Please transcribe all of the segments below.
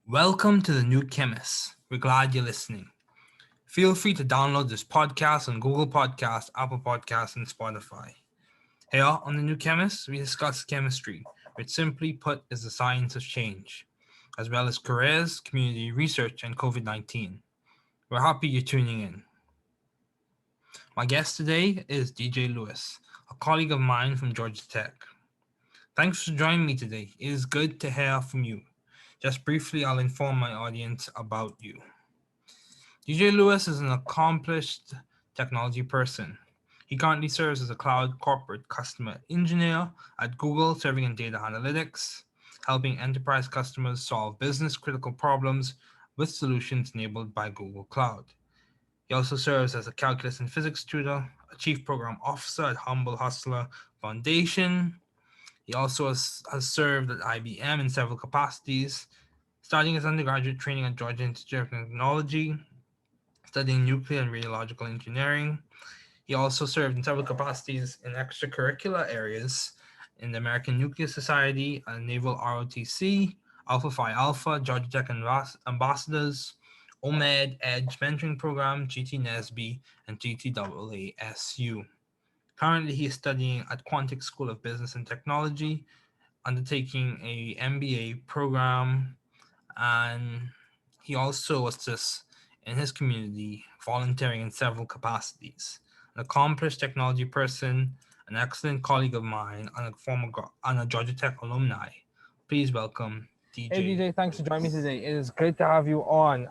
Welcome to the new Chemist. We're glad you're listening. Feel free to download this podcast on Google Podcasts, Apple Podcasts, and Spotify. Here on the new Chemist, we discuss chemistry, which simply put is the science of change, as well as careers, community research, and COVID-19. We're happy you're tuning in. My guest today is DJ Lewis, a colleague of mine from Georgia Tech. Thanks for joining me today. It is good to hear from you. Just briefly, I'll inform my audience about you. DJ Lewis is an accomplished technology person. He currently serves as a cloud corporate customer engineer at Google, serving in data analytics, helping enterprise customers solve business critical problems with solutions enabled by Google Cloud. He also serves as a calculus and physics tutor, a chief program officer at Humble Hustler Foundation. He also has served at IBM in several capacities, starting his undergraduate training at Georgia Institute of Technology, studying nuclear and radiological engineering. He also served in several capacities in extracurricular areas in the American Nuclear Society, Naval ROTC, Alpha Phi Alpha, Georgia Tech Ambassadors, OMED Edge Mentoring Program, GT NESB, and GTAASU. Currently, he is studying at Quantic School of Business and Technology, undertaking a MBA program, and he also assists in his community, volunteering in several capacities. An accomplished technology person, an excellent colleague of mine, and a Georgia Tech alumni. Please welcome Hey DJ. DJ, thanks for joining me today. It is great to have you on.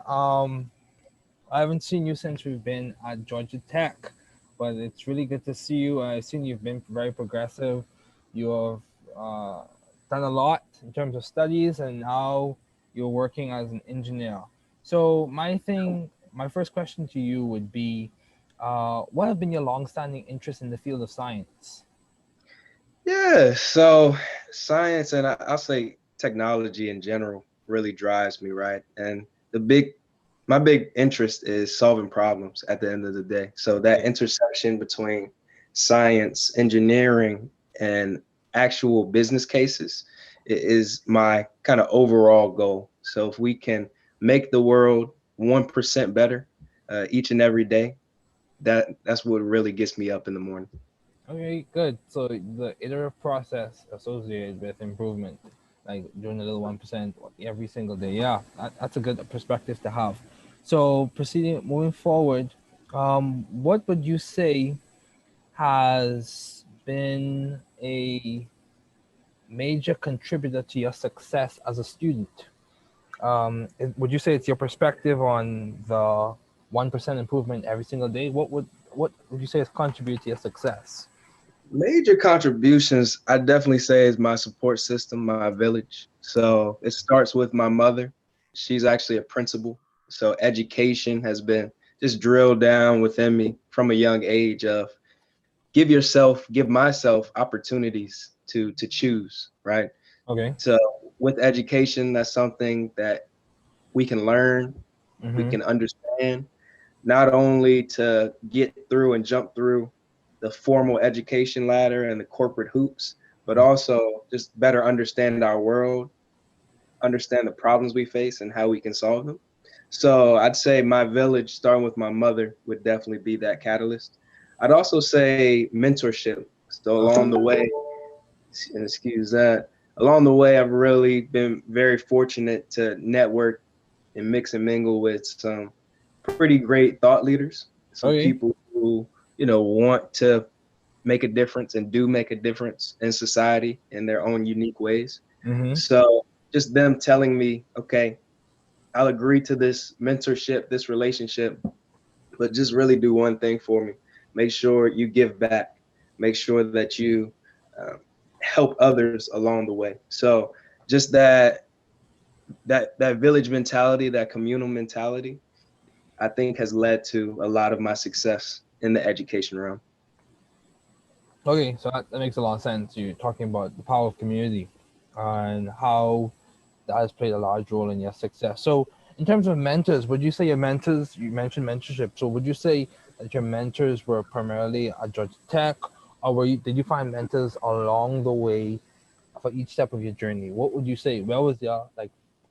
I haven't seen you since we've been at Georgia Tech, but it's really good to see you. I've seen you've been very progressive. You have done a lot in terms of studies, and now you're working as an engineer. So my first question to you would be, what have been your long-standing interest in the field of science? Yeah, so science and I'll say technology in general really drives me, right? And my big interest is solving problems at the end of the day. So that intersection between science, engineering, and actual business cases is my kind of overall goal. So if we can make the world 1% better each and every day, that's what really gets me up in the morning. Okay, good. So the iterative process associated with improvement, like doing a little 1% every single day. Yeah, that's a good perspective to have. So moving forward, what would you say has been a major contributor to your success as a student? Would you say it's your perspective on the 1% improvement every single day? What would you say has contributed to your success? Major contributions, I definitely say, is my support system, my village. So it starts with my mother. She's actually a principal. So education has been just drilled down within me from a young age of give myself opportunities to choose, right? Okay. So with education, that's something that we can learn, we Mm-hmm. can understand, not only to get through and jump through the formal education ladder and the corporate hoops, but also just better understand our world, understand the problems we face and how we can solve them. So I'd say my village, starting with my mother, would definitely be that catalyst. I'd also say mentorship. So along the way, excuse that, along the way, I've really been very fortunate to network and mix and mingle with some pretty great thought leaders, some Okay. people who, want to make a difference and do make a difference in society in their own unique ways. Mm-hmm. So just them telling me, okay, I'll agree to this mentorship, this relationship, but just really do one thing for me. Make sure you give back. Make sure that you um, help others along the way. So just that village mentality, that communal mentality, I think has led to a lot of my success in the education realm. Okay, so that makes a lot of sense. You're talking about the power of community and how that has played a large role in your success. So, in terms of mentors, would you say your mentors, you mentioned mentorship, so would you say that your mentors were primarily at Georgia Tech, or did you find mentors along the way for each step of your journey? What would you say? Where was your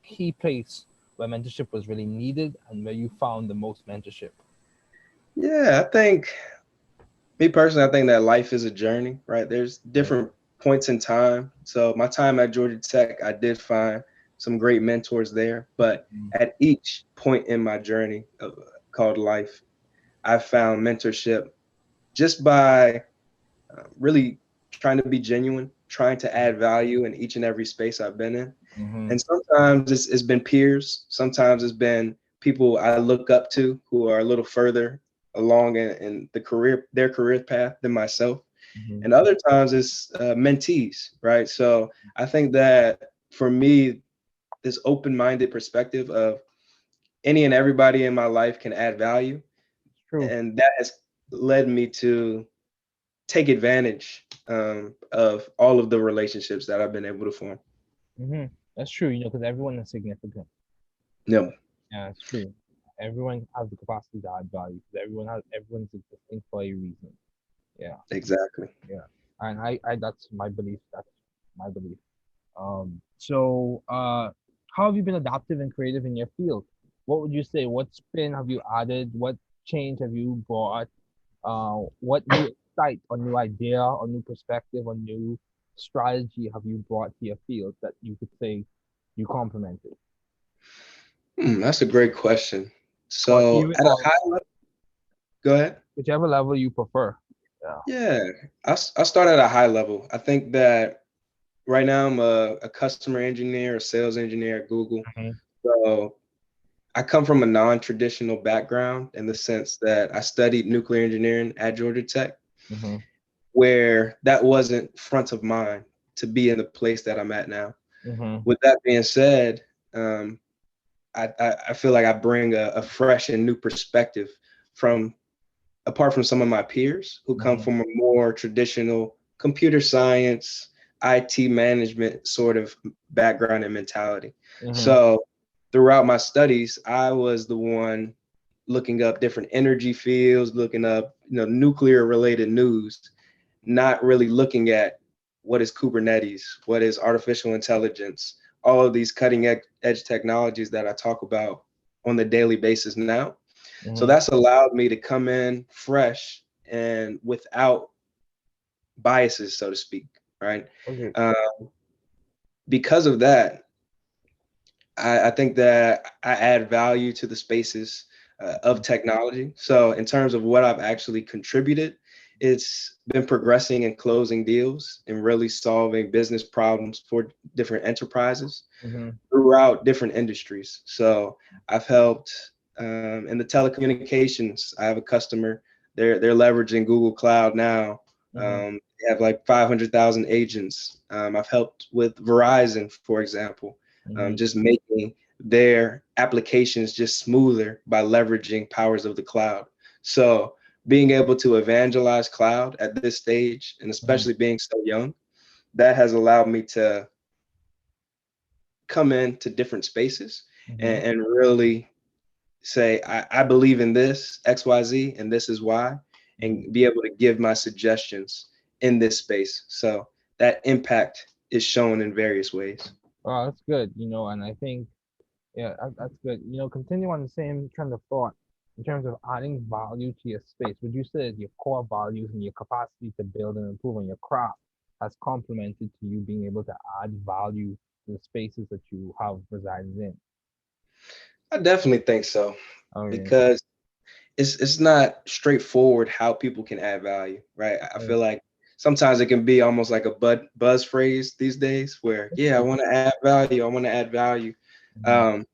key place where mentorship was really needed and where you found the most mentorship? Yeah, I think me personally, I think that life is a journey, right? There's different points in time. So my time at Georgia Tech, I did find some great mentors there, but at each point in my journey called life, I found mentorship just by really trying to be genuine, trying to add value in each and every space I've been in. And sometimes it's been peers, sometimes it's been people I look up to who are a little further along in their career path than myself. And other times it's mentees, right? So I think that for me, this open-minded perspective of any and everybody in my life can add value. True. And that has led me to take advantage of all of the relationships that I've been able to form. That's true, because everyone is significant. No, Yeah, it's true. Everyone has the capacity to add value. Everyone's existing for a reason. Yeah, exactly. yeah. And I that's my belief. That's my belief. So how have you been adaptive and creative in your field? What would you say? What spin have you added? What change have you brought? What new insight or new idea or new perspective or new strategy have you brought to your field that you could say you complemented? That's a great question. Or So even at a or high level, go ahead. whichever level you prefer. Yeah. Yeah, I'll start at a high level. I think that right now I'm a customer engineer, a sales engineer at Google. Mhm. So I come from a non-traditional background in the sense that I studied nuclear engineering at Georgia Tech, Mhm. where that wasn't front of mind to be in the place that I'm at now. Mhm. With that being said, um, I feel like I bring a fresh and new perspective from apart from some of my peers who come Mhm. from a more traditional computer science, IT management sort of background and mentality. Mhm. So throughout my studies, I was the one looking up different energy fields, looking up, nuclear related news, not really looking at what is Kubernetes, what is artificial intelligence, all of these cutting edge technologies that I talk about on the daily basis now. So Mhm. that's allowed me to come in fresh and without biases, so to speak, right? Okay. Uh, because of that, I think that I add value to the spaces of technology. So in terms of what I've actually contributed, it's been progressing and closing deals and really solving business problems for different enterprises Mhm. throughout different industries. So I've helped in the telecommunications. I have a customer. They're leveraging Google Cloud now. Mhm. They have like 500,000 agents. I've helped with Verizon, for example, Mhm. just making their applications just smoother by leveraging powers of the cloud. So being able to evangelize cloud at this stage, and Mhm. especially being so young, that has allowed me to come into different spaces Mhm. and really say, I believe in this XYZ and this is why, Mhm. and be able to give my suggestions in this space. So that impact is shown in various ways. Oh, that's good. And I think yeah, that's good. Continue on the same trend of thought in terms of adding value to your space. Would you say that your core values and your capacity to build and improve on your craft has complemented to you being able to add value to the spaces that you have resided in? I definitely think so, Okay. because it's not straightforward how people can add value, right? I Yeah. feel like sometimes it can be almost like a buzz phrase these days where, yeah, I want to add value. I want to add value. Mhm. Um,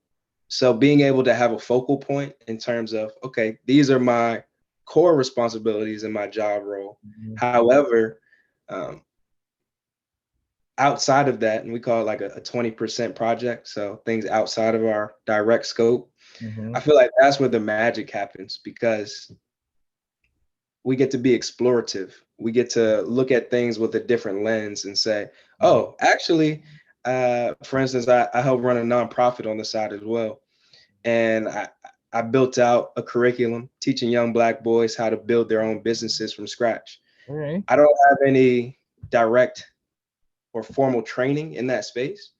So being able to have a focal point in terms of, okay, these are my core responsibilities in my job role. Mhm. However, um, outside of that, and we call it like a 20% project, so things outside of our direct scope, I Mhm. feel like that's where the magic happens because we get to be explorative. We get to look at things with a different lens and say, Mhm. oh, actually, for instance, I help run a nonprofit on the side as well. And I built out a curriculum teaching young Black boys how to build their own businesses from scratch. Okay. I don't have any direct or formal training in that space.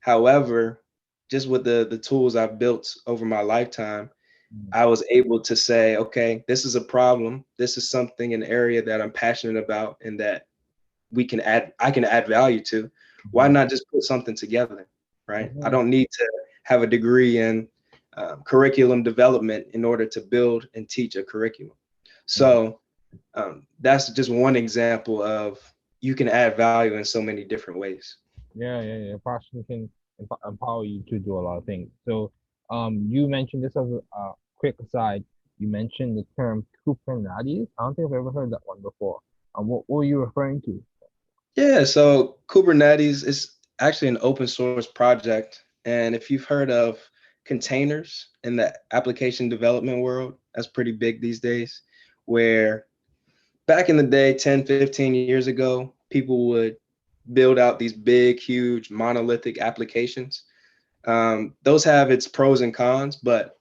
However, just with the tools I've built over my lifetime, Mm. I was able to say, okay, this is a problem. This is something, an area that I'm passionate about and that I can add value to. Why not just put something together, right? I Mhm. don't need to have a degree in curriculum development in order to build and teach a curriculum. Mhm. So that's just one example of you can add value in so many different ways. Yeah. Passion can empower you to do a lot of things. So, you mentioned this as a quick aside. You mentioned the term Kubernetes. I don't think I've ever heard that one before. What were you referring to? Yeah, so Kubernetes is actually an open source project. And if you've heard of containers in the application development world, that's pretty big these days, where back in the day, 10, 15 years ago, people would build out these big, huge, monolithic applications. Those have its pros and cons, but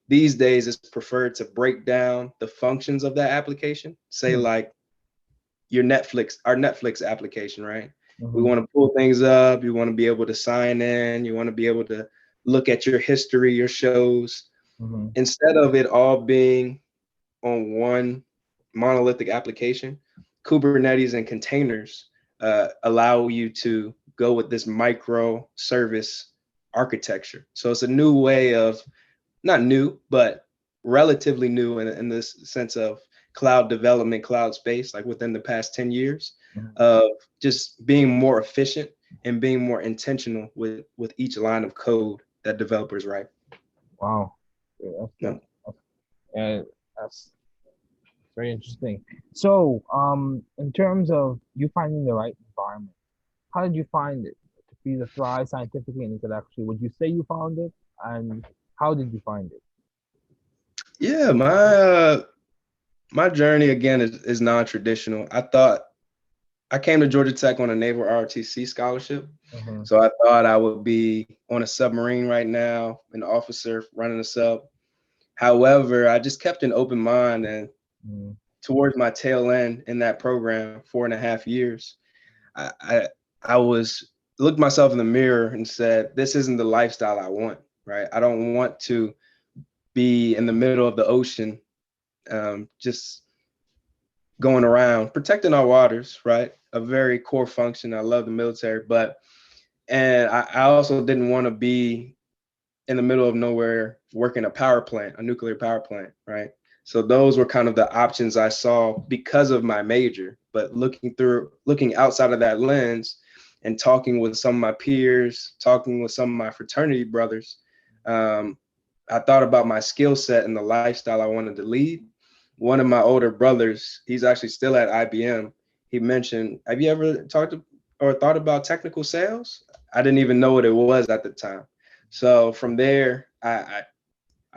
these days it's preferred to break down the functions of that application. Say Hmm. like our Netflix application, right? We Mm-hmm. want to pull things up. You want to be able to sign in. You want to be able to look at your history, your shows, Mm-hmm. instead of it all being on one monolithic application. Kubernetes and containers allow you to go with this micro service architecture. So it's a new way of, not new, but relatively new in this sense of cloud development, cloud space, like within the past 10 years Mm-hmm. of just being more efficient and being more intentional with each line of code that developers write. Wow. Yeah, Yeah. that's very interesting. So, in terms of you finding the right environment, how did you find it to be the thrive scientifically and intellectually? Would you say you found it, and how did you find it? Yeah, my journey again is non-traditional. I came to Georgia Tech on a Naval ROTC scholarship. Mm-hmm. So I thought I would be on a submarine right now, an officer running a sub. However, I just kept an open mind, and Mm-hmm. towards my tail end in that program, 4.5 years, I I, I was looked myself in the mirror and said, this isn't the lifestyle I want, right? I don't want to be in the middle of the ocean, just going around protecting our waters, right? A very core function. I love the military, but and I also didn't want to be in the middle of nowhere working a power plant, a nuclear power plant, right? So those were kind of the options I saw because of my major. But looking outside of that lens and talking with some of my peers, talking with some of my fraternity brothers, um, I thought about my skill set and the lifestyle I wanted to lead. One of my older brothers, he's actually still at IBM. He mentioned, have you ever talked to, or thought about technical sales? I didn't even know what it was at the time. So from there, I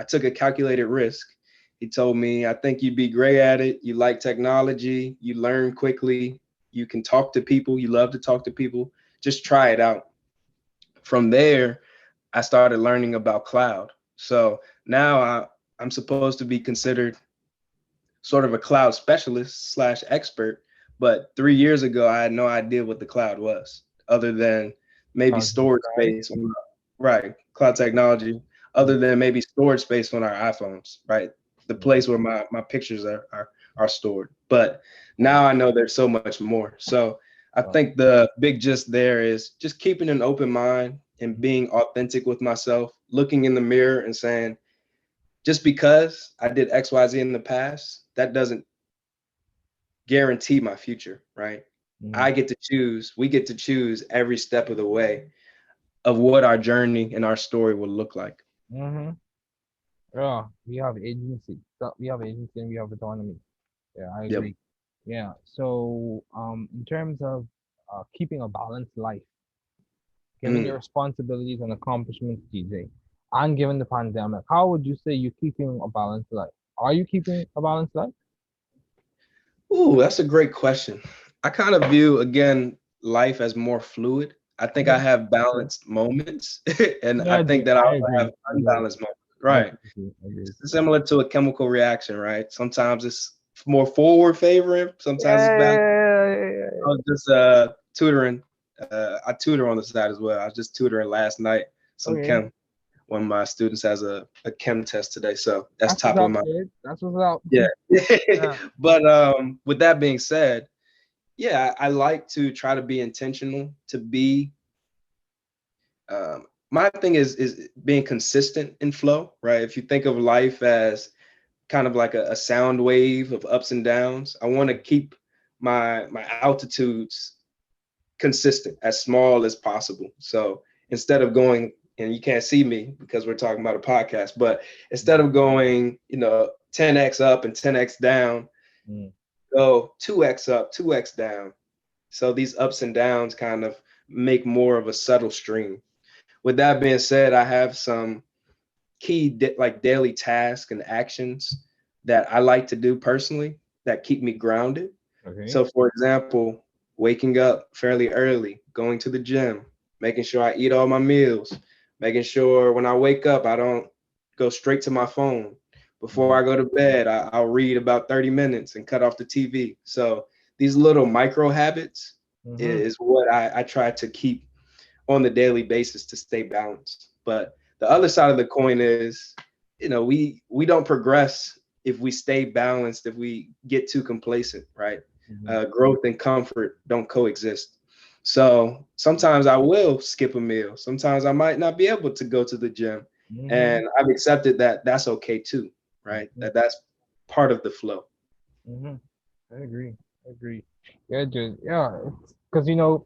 took a calculated risk. He told me, I think you'd be great at it. You like technology, you learn quickly, you can talk to people, you love to talk to people. Just try it out. From there, I started learning about cloud. So now I'm supposed to be considered sort of a cloud specialist slash expert. But 3 years ago, I had no idea what the cloud was, other than maybe How did you storage describe? space, right? Cloud technology, other than maybe storage space on our iPhones, right? The place where my pictures are stored. But now I know there's so much more. So I think the big gist there is just keeping an open mind and being authentic with myself, looking in the mirror and saying, just because I did XYZ in the past, that doesn't guarantee my future, right? Mm-hmm. I get to choose, we get to choose every step of the way of what our journey and our story will look like. Mm-hmm. Yeah, we have agency. We have agency and we have autonomy. Yeah, I Yep. agree. Yeah. So, in terms of keeping a balanced life, given your Mm. responsibilities and accomplishments, DJ, and given the pandemic, how would you say you're keeping a balanced life? Are you keeping a balanced life? Ooh, that's a great question. I kind of view, again, life as more fluid. I think I Mhm. have Okay. balanced moments, and Yeah, I think that I I also have agree. I agree. unbalanced moments. I Right. agree. with you. I agree. With It's you. similar to a chemical reaction, right? Sometimes it's more forward favoring, sometimes it's back. I was just tutoring. I tutor on the side as well. I was just tutoring last night, some Okay. chem. one of my students has a chem test today, so that's top what's of up, mind. dude. That's what's up. Yeah. Yeah. But with that being said, yeah, I like to try to be intentional, to be my thing is being consistent in flow, right? If you think of life as kind of like a sound wave of ups and downs, I want to keep my altitudes consistent, as small as possible. So instead of going, and you can't see me because we're talking about a podcast, but instead of going, 10x up and 10x down, go 2x up, 2x down. So these ups and downs kind of make more of a subtle stream. With that being said, I have some key like daily tasks and actions that I like to do personally that keep me grounded. Okay. So for example, waking up fairly early, going to the gym, making sure I eat all my meals, making sure when I wake up, I don't go straight to my phone. Before I go to bed, I'll read about 30 minutes and cut off the TV. So these little micro habits is what I try to keep on the daily basis to stay balanced. But the other side of the coin is, we don't progress if we stay balanced, if we get too complacent, right? Growth and comfort don't coexist. So sometimes I will skip a meal. Sometimes I might not be able to go to the gym. And I've accepted that that's okay too, right? That's part of the flow. I agree. Yeah, dude. Yeah, because you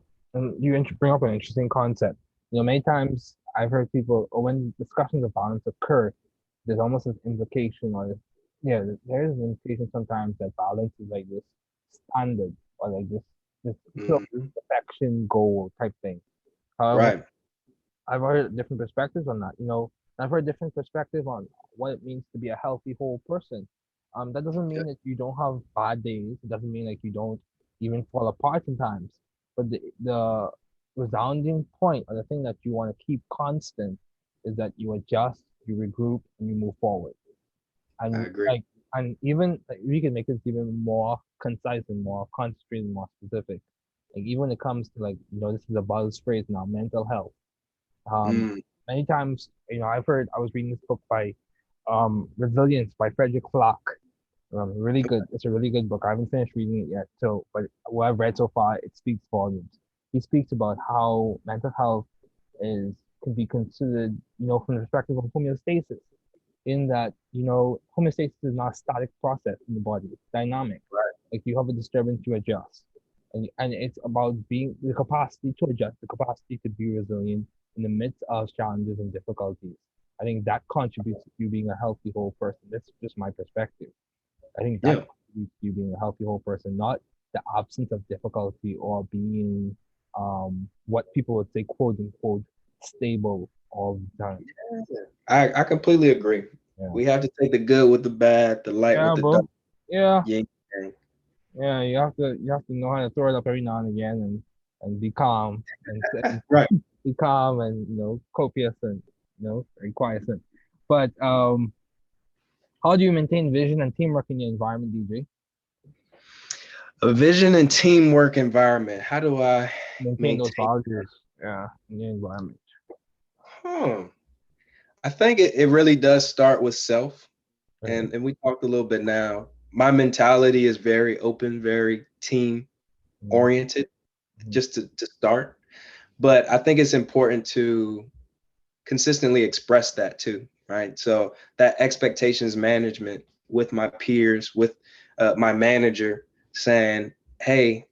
bring up an interesting concept. Many times I've heard people, or when discussions of balance occur, there's almost an implication, or yeah, there is an implication sometimes that balance is like this standard, or like this perfection goal type thing. However, Right. I've heard different perspectives on that. I've heard different perspectives on what it means to be a healthy whole person. That doesn't mean that you don't have bad days. It doesn't mean like you don't even fall apart sometimes. But the resounding point, or the thing that you want to keep constant, is that you adjust, you regroup, and you move forward. I And agree. and even we can make this even more concise and more concentrated and more specific. Like even when it comes to this is a buzz phrase now, mental health. Many times, I was reading this book by Resilience by Frederick Flock. Really good. It's a really good book. I haven't finished reading it yet. But what I've read so far, it speaks volumes. He speaks about how mental health can be considered, from the perspective of homeostasis, in that, homeostasis is not a static process in the body. It's dynamic. Right. Like you have a disturbance, you adjust. And it's about being the capacity to adjust, the capacity to be resilient in the midst of challenges and difficulties. I think that contributes to you being a healthy whole person. That's just my perspective. I think that contributes to you being a healthy whole person, not the absence of difficulty or being what people would say, quote unquote, stable all the time. I completely agree. Yeah. We have to take the good with the bad, the light with the dark. Yeah. Yin. Yeah, you have to know how to throw it up every now and again and be calm and Right. be calm and copious and very quiescent. But how do you maintain vision and teamwork in your environment, DJ? A vision and teamwork environment. How do I maintain those values? Yeah, in your environment. I think it really does start with self. And we talked a little bit now. My mentality is very open, very team oriented, just to start. But I think it's important to consistently express that too, right? So that expectations management with my peers, with my manager, saying, hey,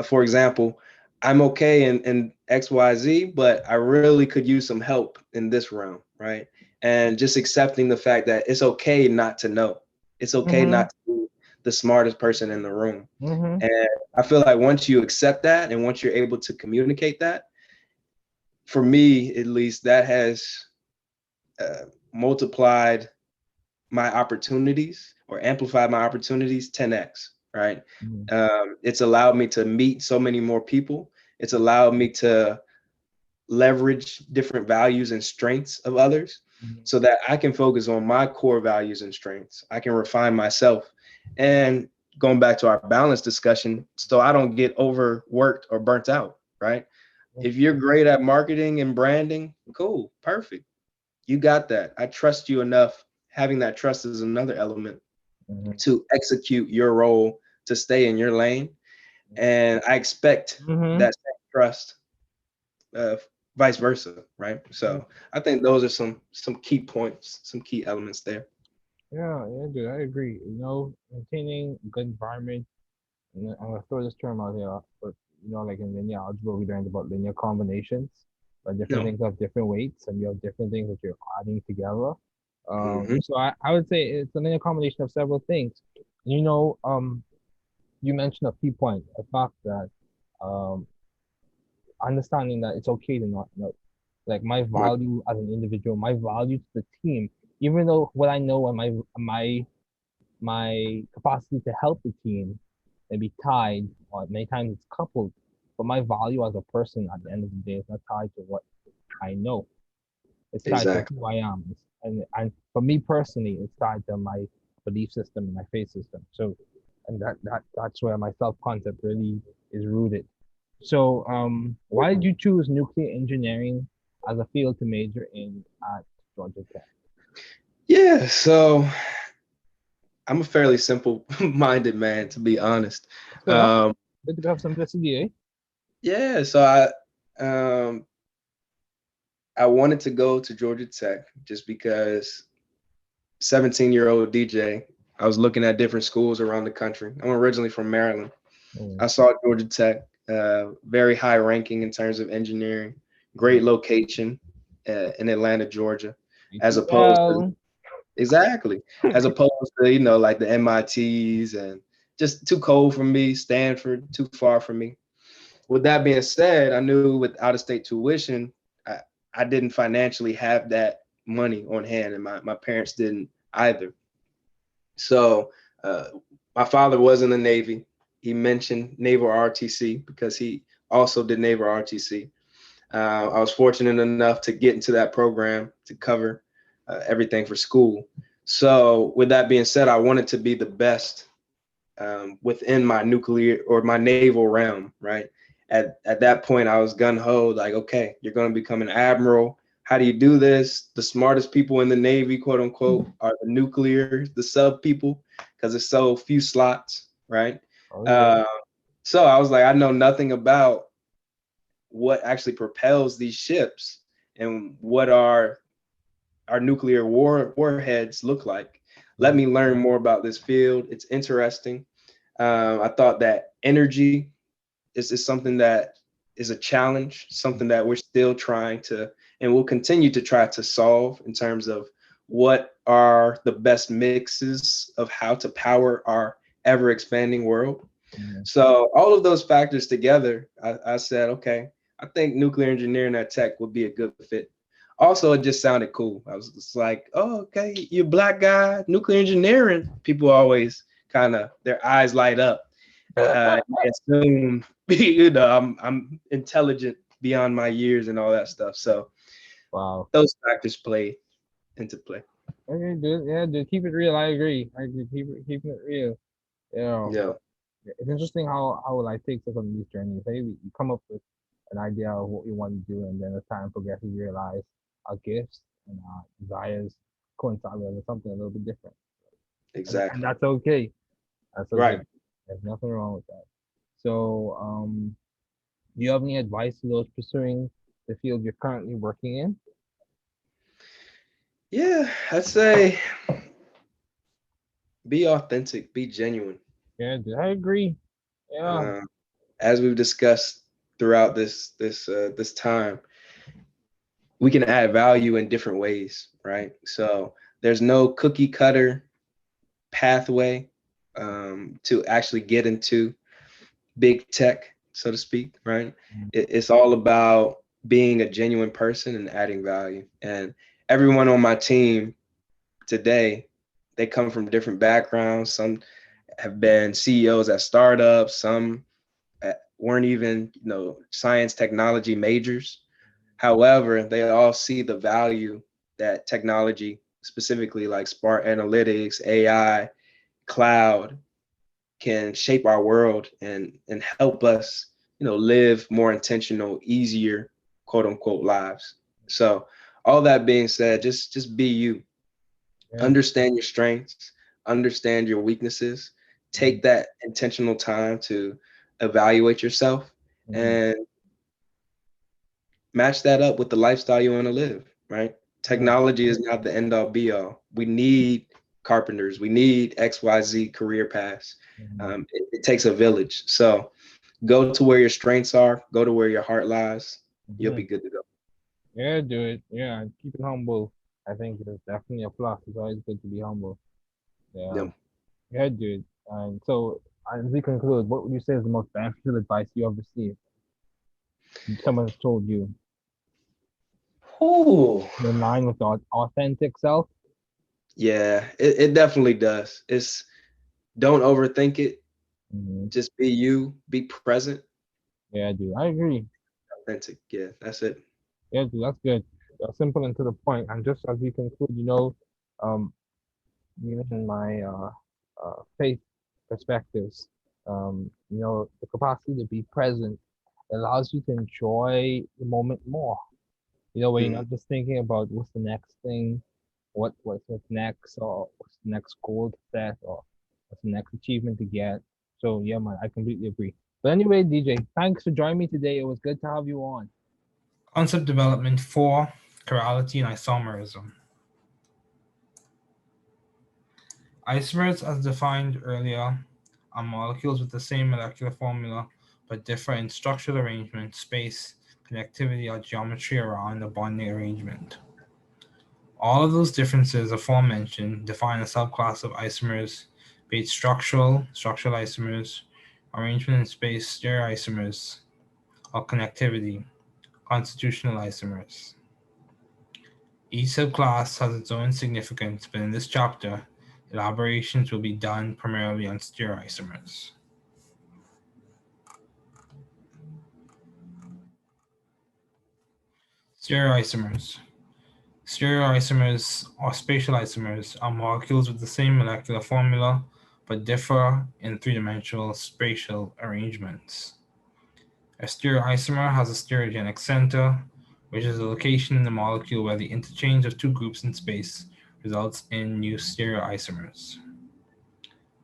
for example, I'm okay in XYZ, but I really could use some help in this realm, right? And just accepting the fact that it's okay not to know. It's okay not to be the smartest person in the room. And I feel like once you accept that and once you're able to communicate that, for me, at least, that has multiplied my opportunities or amplified my opportunities 10x, right? It's allowed me to meet so many more people. It's allowed me to leverage different values and strengths of others so that I can focus on my core values and strengths. I can refine myself. And going back to our balance discussion, so I don't get overworked or burnt out, right? If you're great at marketing and branding, cool, perfect. You got that. I trust you enough. Having that trust is another element to execute your role, to stay in your lane. And I expect that same trust, vice versa, right? So I think those are some key points, some key elements there. Yeah, yeah, dude, I agree. Maintaining a good environment. And I'm gonna throw this term out here, but like in linear algebra, we learned about linear combinations, but different No. things have different weights, and you have different things that you're adding together. Mhm. So I would say it's a linear combination of several things. You mentioned a key point, the fact that um, understanding that it's okay to not know. Like my Right. value as an individual, my value to the team, even though what I know and my capacity to help the team may be tied, or many times it's coupled, but my value as a person at the end of the day is not tied to what I know. It's tied to Exactly. who I am. And for me personally, it's tied to my belief system and my faith system. So, and that's where my self concept really is rooted. So, why did you choose nuclear engineering as a field to major in at Georgia Tech? Yeah. So I'm a fairly simple-minded man, to be honest. Fair. Um, Good to have simplicity, eh? yeah. So um, I wanted to go to Georgia Tech just because 17-year-old DJ, I was looking at different schools around the country. I'm originally from Maryland. I Mm, saw Georgia Tech, very high ranking in terms of engineering, great location in Atlanta, Georgia, as opposed to ATL. exactly as opposed to like the MITs and just too cold for me. Stanford too far for me. With that being said, I knew with out of state tuition, I, I didn't financially have that money on hand, and my parents didn't either. So uh, my father was in the Navy. He mentioned Naval RTC because he also did Naval RTC. I was fortunate enough to get into that program to cover everything for school. So with that being said, I wanted to be the best within my nuclear or my naval realm, right? At that point, I was gun ho, like, okay, you're going to become an admiral. How do you do this? The smartest people in the Navy, quote unquote, are the nuclear, the sub people, because there's so few slots, right? Oh yeah. Uh, so I was like, I know nothing about what actually propels these ships and what our nuclear warheads look like. Let me learn more about this field. It's interesting. I thought that energy is something that is a challenge, something that we're still trying to, and we'll continue to try to solve in terms of what are the best mixes of how to power our ever expanding world. Mhm. So all of those factors together, I said, okay, I think nuclear engineering at Tech would be a good fit. Also, it just sounded cool. I was just like, oh, okay, you're a black guy, nuclear engineering. People always kind of their eyes light up. They assume, I'm intelligent beyond my years and all that stuff. So Wow. those factors play into play. Okay, dude. Yeah, dude. Keep it real. I agree. I agree. Keeping it real. Yeah. Yeah, It's interesting how like takes us on these journeys. Hey, you come up with an idea of what you want to do, and then as time progresses, you realize our gifts and our desires coincide with something a little bit different, and exactly. that's okay. That's okay. Right. There's nothing wrong with that. So, do you have any advice to those pursuing the field you're currently working in? Yeah, I'd say be authentic, be genuine. Yeah, dude, I agree. Yeah. Uh, as we've discussed throughout this time, we can add value in different ways, right? So there's no cookie cutter pathway to actually get into big tech, so to speak, right? It's all about being a genuine person and adding value. And everyone on my team today, they come from different backgrounds. Some have been CEOs at startups. Some weren't even, science technology majors. However, they all see the value that technology, specifically like smart analytics, AI, cloud, can shape our world and help us, live more intentional, easier, quote unquote, lives. So all that being said, just be you. Yeah. Understand your strengths, understand your weaknesses, take that intentional time to evaluate yourself and match that up with the lifestyle you want to live, right? Technology is not the end all be all. We need carpenters, we need XYZ career paths. It takes a village. So go to where your strengths are, go to where your heart lies. You'll be good to go. Yeah, do it. Yeah, keep it humble. I think it's definitely a plus. It's always good to be humble. Yeah. Yep. Yeah, dude. And so, as we conclude, what would you say is the most beneficial advice you have received? Someone's told you Ooh. in line with the authentic self. Yeah, it definitely does. It's don't overthink it. Just be you, be present, Yeah, dude. I agree. authentic. Yeah, that's it. Yeah, dude. That's good. Simple and to the point. And just as we conclude, um, even in my faith perspectives, the capacity to be present allows you to enjoy the moment more. Where you're not just thinking about what's the next thing, what's next, or what's the next goal to set, or what's the next achievement to get. So yeah, man, I completely agree. But anyway, DJ, thanks for joining me today. It was good to have you on. Concept development 4, chirality and isomerism. Isomers, as defined earlier, are molecules with the same molecular formula but differ in structural arrangement, space, connectivity, or geometry around the bonding arrangement. All of those differences aforementioned define a subclass of isomers, be it structural isomers, arrangement in space, stereoisomers, or connectivity, constitutional isomers. Each subclass has its own significance, but in this chapter, elaborations will be done primarily on stereoisomers. Stereoisomers. Stereoisomers, or spatial isomers, are molecules with the same molecular formula but differ in three-dimensional spatial arrangements. A stereoisomer has a stereogenic center, which is a location in the molecule where the interchange of two groups in space results in new stereoisomers.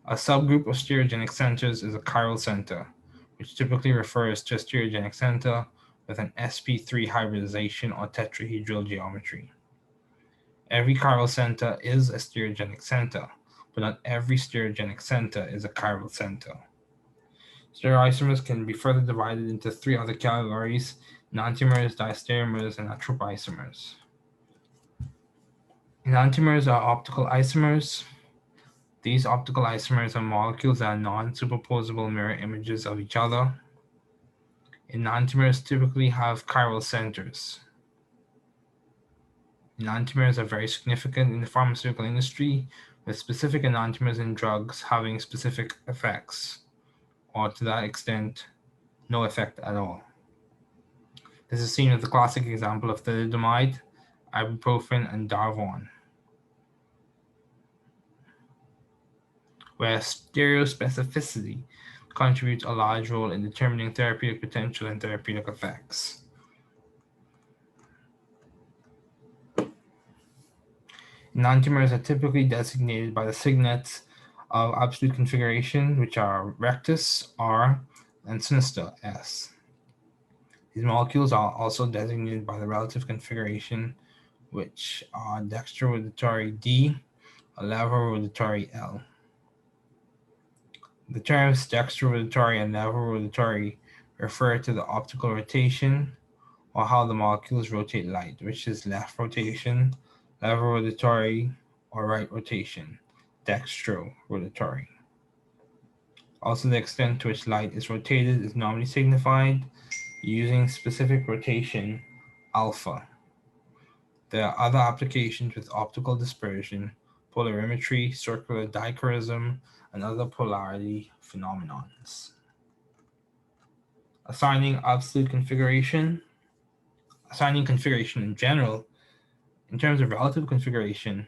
A subgroup of stereogenic centers is a chiral center, which typically refers to a stereogenic center with an sp3 hybridization or tetrahedral geometry. Every chiral center is a stereogenic center, but not every stereogenic center is a chiral center. Stereoisomers can be further divided into 3 other categories: enantiomers, diastereomers, and atropisomers. Enantiomers are optical isomers. These optical isomers are molecules that are non-superposable mirror images of each other. Enantiomers typically have chiral centers. Enantiomers are very significant in the pharmaceutical industry, with specific enantiomers in drugs having specific effects, or to that extent, no effect at all. This is seen with the classic example of thalidomide, ibuprofen, and Darvon, where stereospecificity contributes a large role in determining therapeutic potential and therapeutic effects. Enantiomers are typically designated by the signets of absolute configuration, which are rectus, R, and sinister, S. These molecules are also designated by the relative configuration, which are dextrorotatory D, or levorotatory L. The terms dextrorotatory and levorotatory refer to the optical rotation, or how the molecules rotate light, which is left rotation, levorotatory, or right rotation, dextrorotatory. Also, the extent to which light is rotated is normally signified using specific rotation, alpha. There are other applications with optical dispersion, polarimetry, circular dichroism, and other polarity phenomenons. Assigning configuration in general, in terms of relative configuration,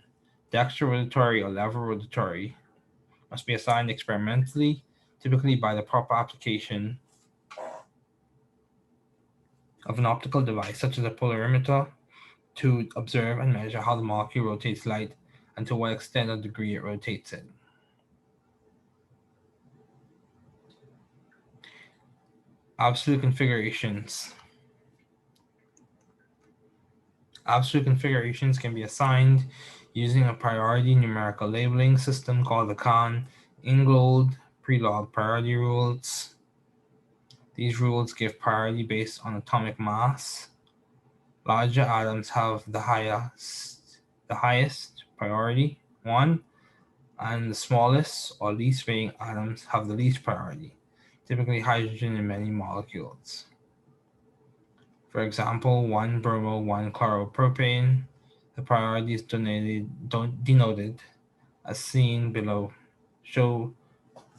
dextrorotatory or levorotatory must be assigned experimentally, typically by the proper application of an optical device such as a polarimeter to observe and measure how the molecule rotates light and to what extent or degree it rotates it. Absolute configurations. Absolute configurations can be assigned using a priority numerical labeling system called the Kahn-Ingold pre-log priority rules. These rules give priority based on atomic mass. Larger atoms have the highest priority, 1, and the smallest or least weighing atoms have the least priority, typically hydrogen in many molecules. For example, 1-bromo, 1-chloropropane, the priority is denoted as seen below, show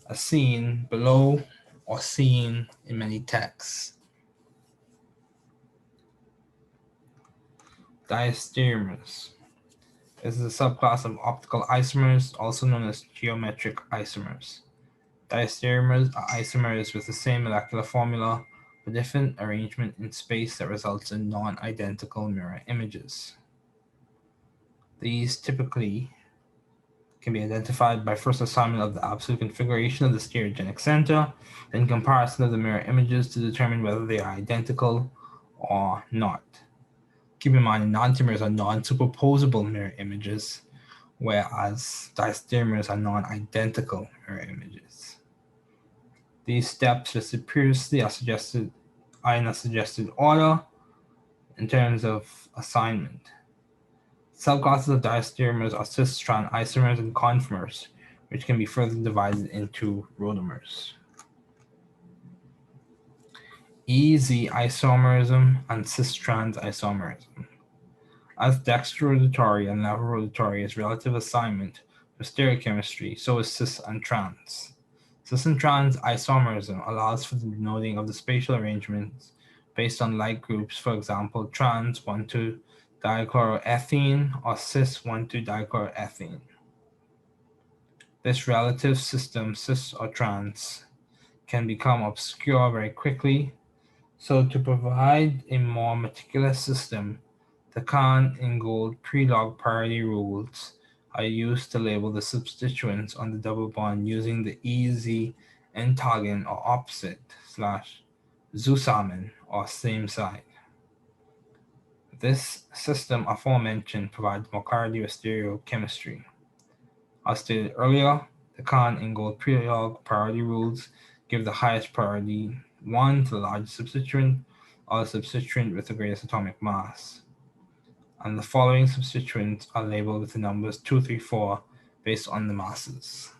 as seen below or seen in many texts. Diastereomers. This is a subclass of optical isomers, also known as geometric isomers. Diastereomers are isomers with the same molecular formula, but different arrangement in space that results in non-identical mirror images. These typically can be identified by first assignment of the absolute configuration of the stereogenic center, then comparison of the mirror images to determine whether they are identical or not. Keep in mind, enantiomers are non-superposable mirror images, whereas diastereomers are non-identical mirror images. These steps listed previously are in a suggested order in terms of assignment. Subclasses of diastereomers are cis-strand isomers and conformers, which can be further divided into rotamers. EZ isomerism and cis-trans isomerism. As dextrorotatory and levorotatory is relative assignment for stereochemistry, so is cis and trans. Cis and trans isomerism allows for the denoting of the spatial arrangements based on like groups, for example, trans 1,2-dichloroethene or cis 1,2-dichloroethene. This relative system, cis or trans, can become obscure very quickly, so to provide a more meticulous system, the Kahn-Ingold pre-log priority rules are used to label the substituents on the double bond using the EZ entogen or opposite / Zusammen or same side. This system aforementioned provides more clarity with stereochemistry. As stated earlier, the Kahn-Ingold pre-log priority rules give the highest priority 1 to the largest substituent or the substituent with the greatest atomic mass. And the following substituents are labeled with the numbers 2, 3, 4 based on the masses.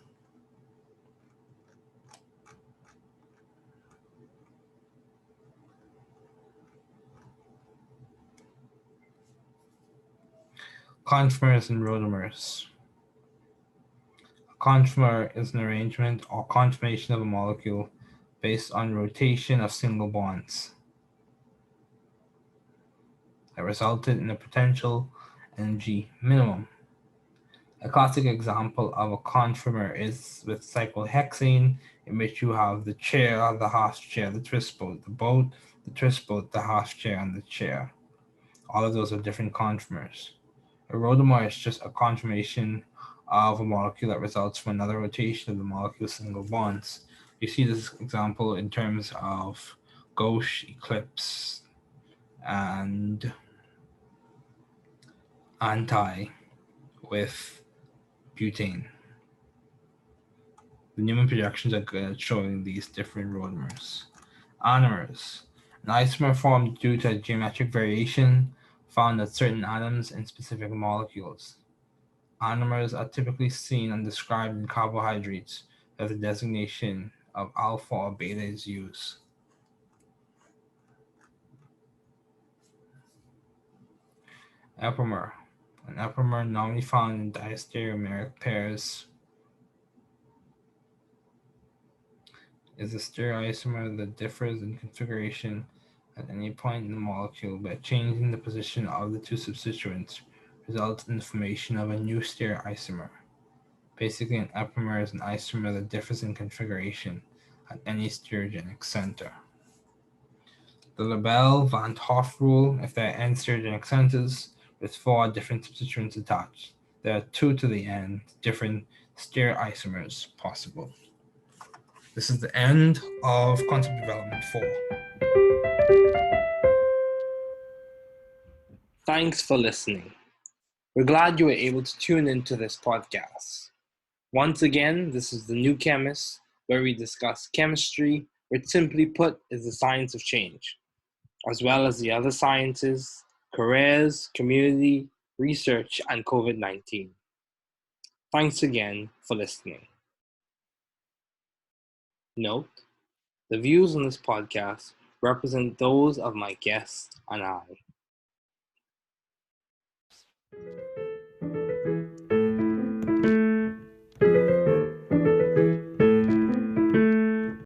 Conformers and rotamers. A conformer is an arrangement or conformation of a molecule based on rotation of single bonds that resulted in a potential energy minimum. A classic example of a conformer is with cyclohexane, in which you have the chair, the half chair, the twist boat, the twist boat, the half chair, and the chair. All of those are different conformers. A rotamer is just a conformation of a molecule that results from another rotation of the molecule's single bonds. You see this example in terms of gauche, eclipse, and anti with butane. The Newman projections are good at showing these different rotamers. Anomers. An isomer formed due to a geometric variation found at certain atoms in specific molecules. Anomers are typically seen and described in carbohydrates where the designation of alpha or beta is used. Epimer. An epimer normally found in diastereomeric pairs is a stereoisomer that differs in configuration at any point in the molecule by changing the position of the two substituents results in the formation of a new stereoisomer. Basically, an epimer is an isomer that differs in configuration at any stereogenic center. The Lebel-Van 't Hoff rule, if there are n stereogenic centers, with 4 different substituents attached. There are 2 to the end, different stereoisomers possible. This is the end of concept development 4. Thanks for listening. We're glad you were able to tune into this podcast. Once again, this is the New Chemist, where we discuss chemistry, which simply put is the science of change, as well as the other sciences, careers, community, research, and COVID-19. Thanks again for listening. Note, the views on this podcast represent those of my guests and I.